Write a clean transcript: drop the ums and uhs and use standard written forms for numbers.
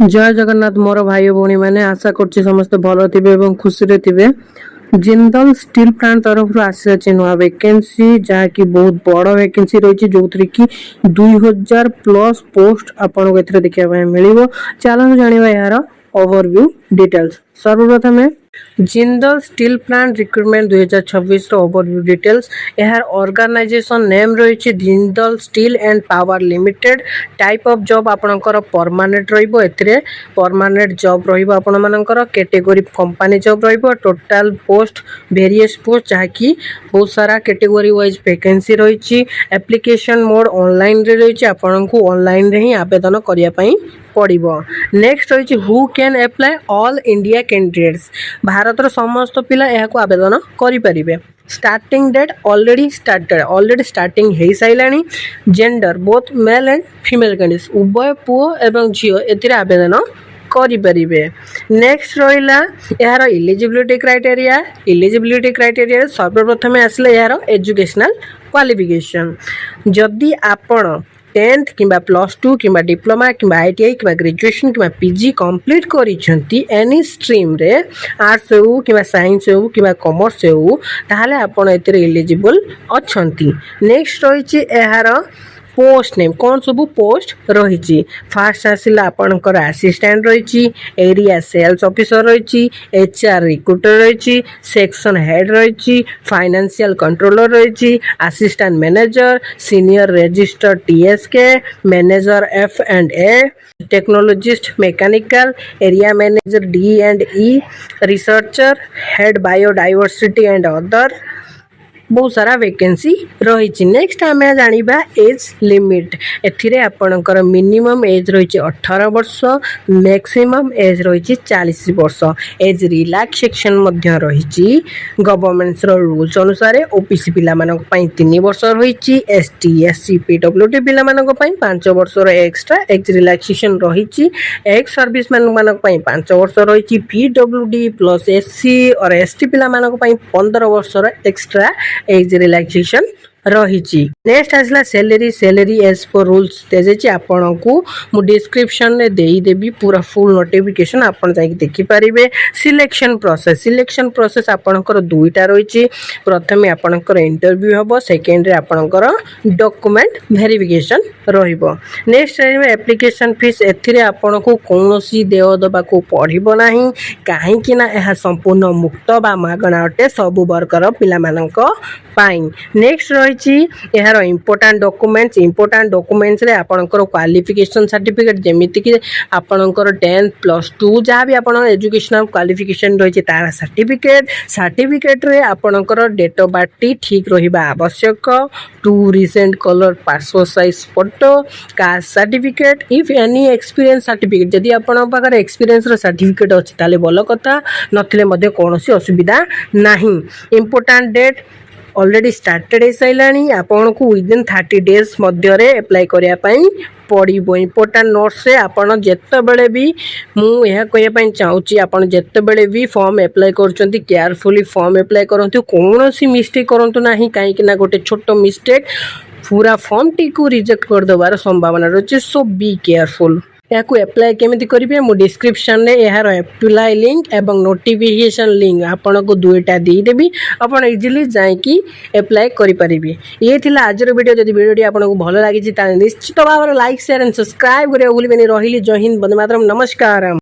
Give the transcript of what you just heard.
जय जगन्नाथ मोर भाई भौणी मैंने आशा कर समस्त भल थे खुशी रे थे। जिंदल स्टील प्लांट तरफ आसी नुआ वैकेंसी जहाँकि बहुत बड़ वैकेंसी रही जो कि 2000 प्लस पोस्ट आपको देखा मिल। चलो जाना यार ओवरव्यू डिटेल्स। सर्वप्रथम Jindal steel plant recruitment 2026 overview details. यार ऑर्गेनाइजेशन नेम रही Jindal steel and power limited. Type of job आपनकर परमानेंट रहिबो। एथिरे परमानेंट जॉब रहिबो आपनकर कैटेगरी कंपनी जॉब रहिबो। टोटल पोस्ट वेरियस पोस्ट जहाँकि बहुत सारा कैटेगरी वाइज वैकेंसी रही। एप्लिकेशन मोड ऑनलाइन रे रही। आपनको ऑनलाइन रे ही आवेदन करिया पई पड़िबो। नेक्स्ट रही who can apply all India candidates. भारतर समस्त पिला यहां आवेदन करि परिबे। स्टार्टिंग डेट ऑलरेडी स्टार्टिंग हो साराणी। Gender both male and female candidates उभय पुओ एवं झियो एथिरे आवेदन करें। नेक्स्ट रहा यार इलिजिबिलिटी क्राइटेरिया सर्वप्रथम आसले यार एजुकेशनल क्वालिफिकेशन। जदि आपण 10th किंबा +2 किंबा डिप्लोमा किंबा ITI किंबा ग्रेजुएशन किंबा PG कंप्लीट करिसेंती एनी स्ट्रीम रे आर्ट्स हो किंबा साइंस हो किंबा कॉमर्स हो ताहले आपण एतरे एलिजिबल अछंती। नेक्स्ट रही यार पोस्ट नेम कौन सब पोस्ट रही। फास्ट आसला आपणकर असिस्टेंट रही। एरिया सेल्स ऑफिसर रही। HR रिक्रूटर रही। सेक्शन हेड रही। फाइनेंशियल कंट्रोलर रही। Assistant manager senior register TSK manager F&A technologist mechanical area manager D&E researcher head biodiversity and other बहुत सारा वैकेंसी रही। नेक्स्ट आम जाना एज लिमिट। एथिरे आपणकर मिनिमम एज रही 18 वर्ष मैक्सिमम एज रही 40 वर्ष। एज रिलैक्सेशन रही गवर्नमेंट रूल्स अनुसार। OBC पिला 3 वर्ष रही। ST SC PWD पिला 5 वर्ष एक्स्ट्रा एज रिलैक्सेशन रही। एक्स सर्विस मैन 5 वर्ष रही। PWD प्लस SC और ST पिला 15 वर्ष एक्स्ट्रा एज रिलैक्सेशन रही। नेक्स्ट आसला सैलरी एज पर रूल्स दे आपन को मु डिस्क्रिप्शन में देदेवी पूरा फुल नोटिफिकेशन आपन जाई देखि पारिबे। सिलेक्शन प्रोसेस आपनकर दुईटा रही। प्रथम आपनकर इंटरव्यू हबो। सेकेंड रे आपनकर डॉक्यूमेंट वेरिफिकेशन रहिबो। Next application fees. एथिरे आपन को कोनोसी देय दबा को पड़िबो नाही काहे कि ना यह संपूर्ण मुक्त बा मागणा अटे सब वर्गर पिला मानक पाई। नेक्स्ट रही यार इंपोर्टेंट डॉक्यूमेंट्स रे आपनकर क्वालिफिकेशन सर्टिफिकेट जेमिति कि आपनकर 10th +2 जहाँ भी आपन एजुकेशनल क्वालिफिकेशन रही तार सर्टिफिकेट रे आपनकर डेट ऑफ बर्थ ठीक रहिबा आवश्यक। 2 recent colour passport size photo caste certificate if any experience certificate. जदि आपन पाखर एक्सपीरियंस रो सर्टिफिकेट अछि ताले भलो कथा नथिले मध्ये कोनोसी असुविधा नाही। इंपोर्टेंट डेट ऑलरेडी स्टार्टेड हो साराणी। आपन को विदिन 30 डेज मध्य अप्लाई करिया पई पड़िबो। इंपोर्टेंट नोट्स से आपन जेते बेले भी मु यह कहया पई चाहूची आपन जेते बेले भी फॉर्म अप्लाई करचंती केयरफुली फॉर्म अप्लाई करंतु। कोनोसी मिस्टेक करंतु नाही काहे कि ना गोटे छोटो मिस्टेक पूरा फॉर्म टी को रिजेक्ट कर देबार संभावना रही। सो बी केयरफुल। या एप्लाई केमिति करिवे मु डिस्क्रिप्शन में यार अप्लाई लिंक एवं नोटिफिकेशन लिंक आपन को दुईटा देदेवी। आपन इजिली जाइकी अप्लाई करि परिबे। ये थिला आजर वीडियो। जदि वीडियो आपन को भलो लागि छि ता निश्चित भाव लाइक शेयर एंड सब्सक्राइब करियो भूलिबेनी। रहिली जय हिंद वंदे मातरम नमस्कार।